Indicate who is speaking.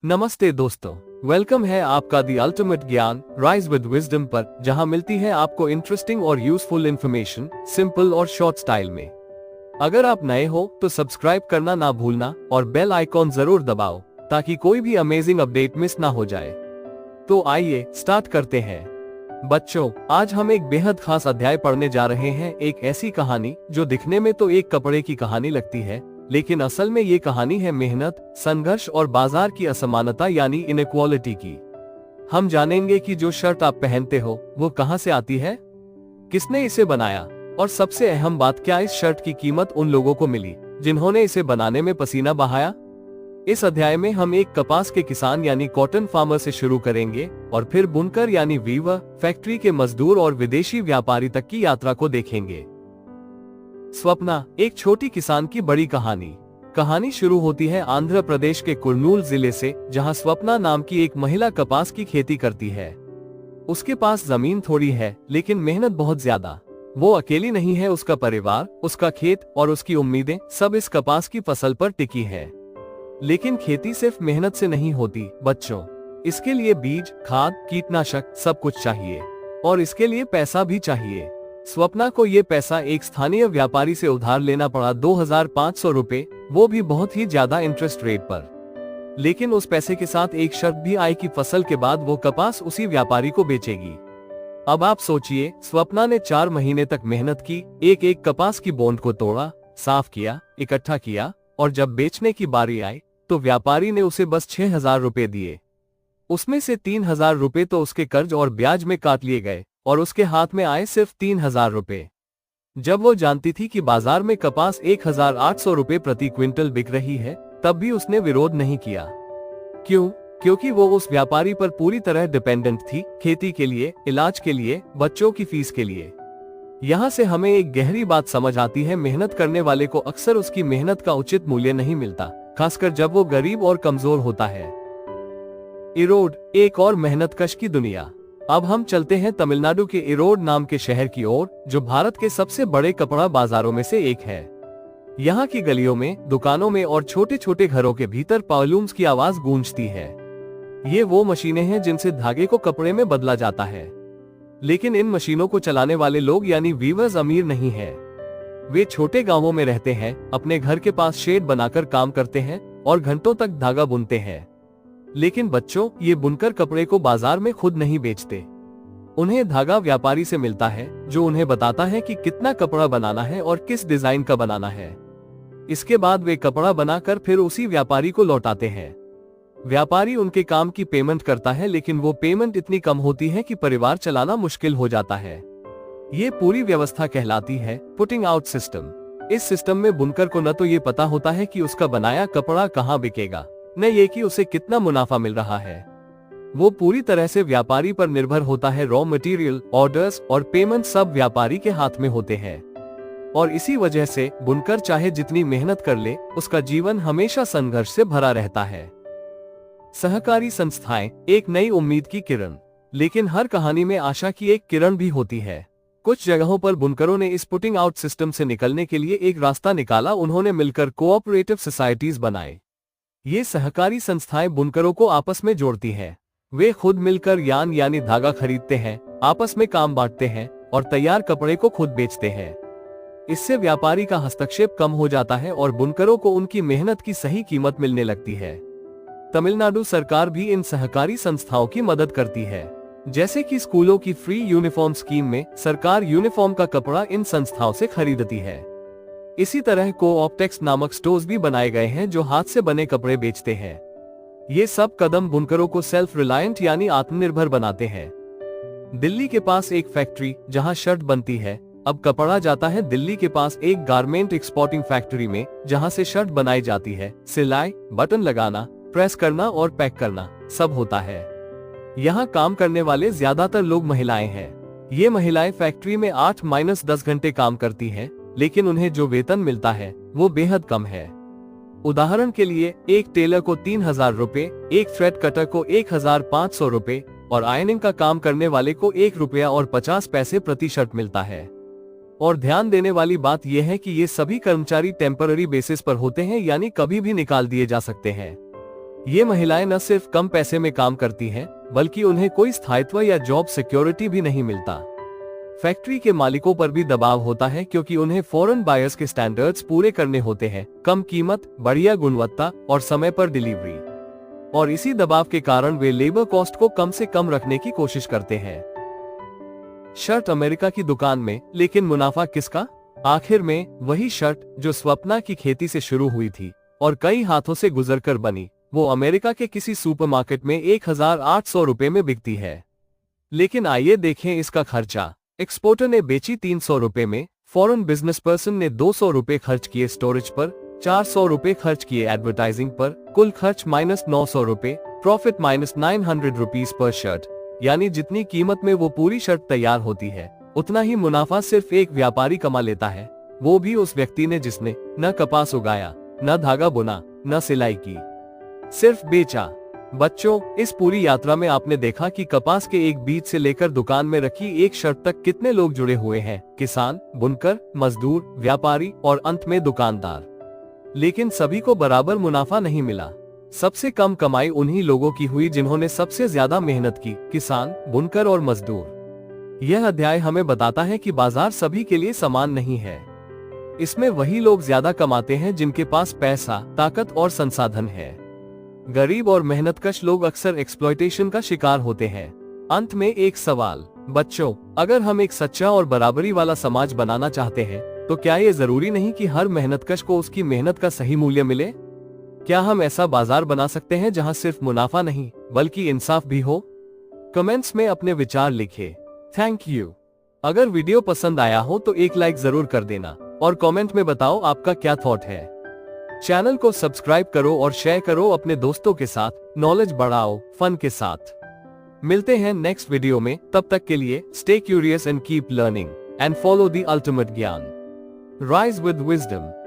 Speaker 1: नमस्ते दोस्तों, वेलकम है आपका the ultimate Gyan rise with wisdom पर, जहां मिलती है आपको इंटरेस्टिंग और यूजफुल इंफॉर्मेशन सिंपल और शॉर्ट स्टाइल में। अगर आप नए हो तो सब्सक्राइब करना ना भूलना और बेल आइकॉन जरूर दबाओ ताकि कोई भी अमेजिंग अपडेट मिस ना हो जाए। तो आइए स्टार्ट करते हैं। बच्चों, आज हम एक बेहद खास अध्याय पढ़ने जा रहे हैं। एक ऐसी कहानी जो दिखने में तो एक कपड़े की कहानी लगती है, लेकिन असल में ये कहानी है मेहनत, संघर्ष और बाजार की असमानता यानी इनइक्वालिटी की। हम जानेंगे कि जो शर्ट आप पहनते हो वो कहां से आती है, किसने इसे बनाया, और सबसे अहम बात, क्या इस शर्ट की कीमत उन लोगों को मिली जिन्होंने इसे बनाने में पसीना बहाया। इस अध्याय में हम एक कपास के किसान यानी कॉटन फार्मर से शुरू करेंगे और फिर बुनकर यानी वीवर, फैक्ट्री के मजदूर और विदेशी व्यापारी तक की यात्रा को देखेंगे। स्वप्ना, एक छोटी किसान की बड़ी कहानी। कहानी शुरू होती है आंध्र प्रदेश के कुर्नूल जिले से, जहां स्वप्ना नाम की एक महिला कपास की खेती करती है। उसके पास जमीन थोड़ी है लेकिन मेहनत बहुत ज्यादा। वो अकेली नहीं है, उसका परिवार, उसका खेत और उसकी उम्मीदें सब इस कपास की फसल पर टिकी है। लेकिन खेती सिर्फ मेहनत से नहीं होती बच्चों, इसके लिए बीज, खाद, कीटनाशक सब कुछ चाहिए, और इसके लिए पैसा भी चाहिए। स्वप्ना को ये पैसा एक स्थानीय व्यापारी से उधार लेना पड़ा, 2500 रुपए, वो भी बहुत ही ज्यादा इंटरेस्ट रेट पर। लेकिन उस पैसे के साथ एक शर्त भी आई कि फसल के बाद वो कपास उसी व्यापारी को बेचेगी। अब आप सोचिए, स्वप्ना ने 4 महीने तक मेहनत की, एक एक कपास की बोंड को तोड़ा, साफ किया, इकट्ठा किया, और जब बेचने की बारी आई तो व्यापारी ने उसे बस 6000 रुपए दिए। उसमें से 3000 रुपए तो उसके कर्ज और ब्याज में काट लिए गए और उसके हाथ में आए सिर्फ 3000 रुपए। जब वो जानती थी कि बाजार में कपास 1800 रुपए प्रति क्विंटल बिक रही है, तब भी उसने विरोध नहीं किया। क्यों? क्योंकि वो उस व्यापारी पर पूरी तरह डिपेंडेंट थी, खेती के लिए, इलाज के लिए, बच्चों की फीस के लिए। यहाँ से हमें एक गहरी बात समझ आती है, मेहनत करने वाले को अक्सर उसकी मेहनत का उचित मूल्य नहीं मिलता, खासकर जब वो गरीब और कमजोर होता है। इरोड, एक और मेहनतकश की दुनिया। अब हम चलते हैं तमिलनाडु के इरोड नाम के शहर की ओर, जो भारत के सबसे बड़े कपड़ा बाजारों में से एक है। यहाँ की गलियों में, दुकानों में और छोटे छोटे घरों के भीतर पावलूम्स की आवाज गूंजती है। ये वो मशीनें हैं जिनसे धागे को कपड़े में बदला जाता है। लेकिन इन मशीनों को चलाने वाले लोग यानी वीवर्स अमीर नहीं है। वे छोटे गांवों में रहते हैं, अपने घर के पास शेड बनाकर काम करते हैं और घंटों तक धागा बुनते हैं। लेकिन बच्चों, ये बुनकर कपड़े को बाजार में खुद नहीं बेचते। उन्हें धागा व्यापारी से मिलता है, जो उन्हें बताता है कि कितना कपड़ा बनाना है और किस डिजाइन का बनाना है। इसके बाद वे कपड़ा बनाकर फिर उसी व्यापारी को लौटाते हैं। व्यापारी उनके काम की पेमेंट करता है, लेकिन वो पेमेंट इतनी कम होती है कि परिवार चलाना मुश्किल हो जाता है। ये पूरी व्यवस्था कहलाती है पुटिंग आउट सिस्टम। इस सिस्टम में बुनकर को न तो ये पता होता है कि उसका बनाया कपड़ा कहाँ बिकेगा, न ये कि उसे कितना मुनाफा मिल रहा है। वो पूरी तरह से व्यापारी पर निर्भर होता है। रॉ मटेरियल, ऑर्डर्स और पेमेंट सब व्यापारी के हाथ में होते हैं। और इसी वजह से बुनकर चाहे जितनी मेहनत कर ले, उसका जीवन हमेशा संघर्ष से भरा रहता है। सहकारी संस्थाएं, एक नई उम्मीद की किरण। लेकिन हर कहानी में आशा की एक किरण भी होती है। कुछ जगहों पर बुनकरों ने इस पुटिंग आउट सिस्टम से निकलने के लिए एक रास्ता निकाला। उन्होंने मिलकर कोऑपरेटिव सोसाइटीज बनाए। ये सहकारी संस्थाएं बुनकरों को आपस में जोड़ती हैं। वे खुद मिलकर यान यानी धागा खरीदते हैं, आपस में काम बांटते हैं और तैयार कपड़े को खुद बेचते हैं। इससे व्यापारी का हस्तक्षेप कम हो जाता है और बुनकरों को उनकी मेहनत की सही कीमत मिलने लगती है। तमिलनाडु सरकार भी इन सहकारी संस्थाओं की मदद करती है। जैसे कि स्कूलों की फ्री यूनिफॉर्म स्कीम में सरकार यूनिफॉर्म का कपड़ा इन संस्थाओं से खरीदती है। इसी तरह कोऑप्टेक्स नामक स्टोर्स भी बनाए गए हैं जो हाथ से बने कपड़े बेचते हैं। ये सब कदम बुनकरों को सेल्फ रिलायंट यानी आत्मनिर्भर बनाते हैं। दिल्ली के पास एक फैक्ट्री जहां शर्ट बनती है, अब कपड़ा जाता है दिल्ली के पास एक गारमेंट एक्सपोर्टिंग फैक्ट्री में, जहां से शर्ट बनाई जाती है। सिलाई, बटन लगाना, प्रेस करना और पैक करना सब होता है। यहाँ काम करने वाले ज्यादातर लोग महिलाएं हैं। ये महिलाएं फैक्ट्री में 8-10 घंटे काम करती हैं, लेकिन उन्हें जो वेतन मिलता है वो बेहद कम है। उदाहरण के लिए, एक टेलर को 3000 रुपए, एक थ्रेड कटर को 1500 रुपए और आयरनिंग का काम करने वाले को 1 रुपया और 50 पैसे प्रति शर्ट मिलता है। और ध्यान देने वाली बात यह है कि ये सभी कर्मचारी टेम्पररी बेसिस पर होते हैं, यानी कभी भी निकाल दिए जा सकते हैं। ये महिलाएं न सिर्फ कम पैसे में काम करती हैं, बल्कि उन्हें कोई स्थायित्व या जॉब सिक्योरिटी भी नहीं मिलता। फैक्ट्री के मालिकों पर भी दबाव होता है क्योंकि उन्हें फॉरेन बायर्स के स्टैंडर्ड्स पूरे करने होते हैं, कम कीमत, बढ़िया गुणवत्ता और समय पर डिलीवरी। और इसी दबाव के कारण वे लेबर कॉस्ट को कम से कम रखने की कोशिश करते हैं। शर्ट अमेरिका की दुकान में, लेकिन मुनाफा किसका? आखिर में वही शर्ट जो स्वप्ना की खेती से शुरू हुई थी और कई हाथों से गुजरकर बनी, वो अमेरिका के किसी सुपरमार्केट में 1800 रुपए में बिकती है। लेकिन आइए देखें इसका खर्चा। एक्सपोर्टर ने बेची 300 रुपए में, फॉरेन बिजनेस पर्सन ने 200 रुपए खर्च किए स्टोरेज पर, 400 रुपए खर्च किए एडवर्टाइजिंग पर, कुल खर्च -900 रुपए, प्रॉफिट -900 रुपीज पर शर्ट। यानी जितनी कीमत में वो पूरी शर्ट तैयार होती है, उतना ही मुनाफा सिर्फ एक व्यापारी कमा लेता है, वो भी उस व्यक्ति ने जिसने न कपास उगाया, न धागा बुना, न सिलाई की, सिर्फ बेचा। बच्चों, इस पूरी यात्रा में आपने देखा कि कपास के एक बीज से लेकर दुकान में रखी एक शर्ट तक कितने लोग जुड़े हुए हैं, किसान, बुनकर, मजदूर, व्यापारी और अंत में दुकानदार। लेकिन सभी को बराबर मुनाफा नहीं मिला। सबसे कम कमाई उन्हीं लोगों की हुई जिन्होंने सबसे ज्यादा मेहनत की, किसान, बुनकर और मजदूर। यह अध्याय हमें बताता है कि बाजार सभी के लिए समान नहीं है। इसमें वही लोग ज्यादा कमाते हैं जिनके पास पैसा, ताकत और संसाधन है। गरीब और मेहनतकश लोग अक्सर एक्सप्लॉयटेशन का शिकार होते हैं। अंत में एक सवाल, बच्चों, अगर हम एक सच्चा और बराबरी वाला समाज बनाना चाहते हैं, तो क्या ये जरूरी नहीं कि हर मेहनतकश को उसकी मेहनत का सही मूल्य मिले? क्या हम ऐसा बाजार बना सकते हैं जहां सिर्फ मुनाफा नहीं, बल्कि इंसाफ भी हो? कमेंट्स में अपने विचार लिखें। Thank you. अगर वीडियो पसंद आया हो तो एक लाइक जरूर कर देना और कमेंट में बताओ आपका क्या थॉट है। चैनल को सब्सक्राइब करो और शेयर करो अपने दोस्तों के साथ। नॉलेज बढ़ाओ फन के साथ। मिलते हैं नेक्स्ट वीडियो में, तब तक के लिए stay curious and keep learning and follow the ultimate Gyan. Rise with wisdom.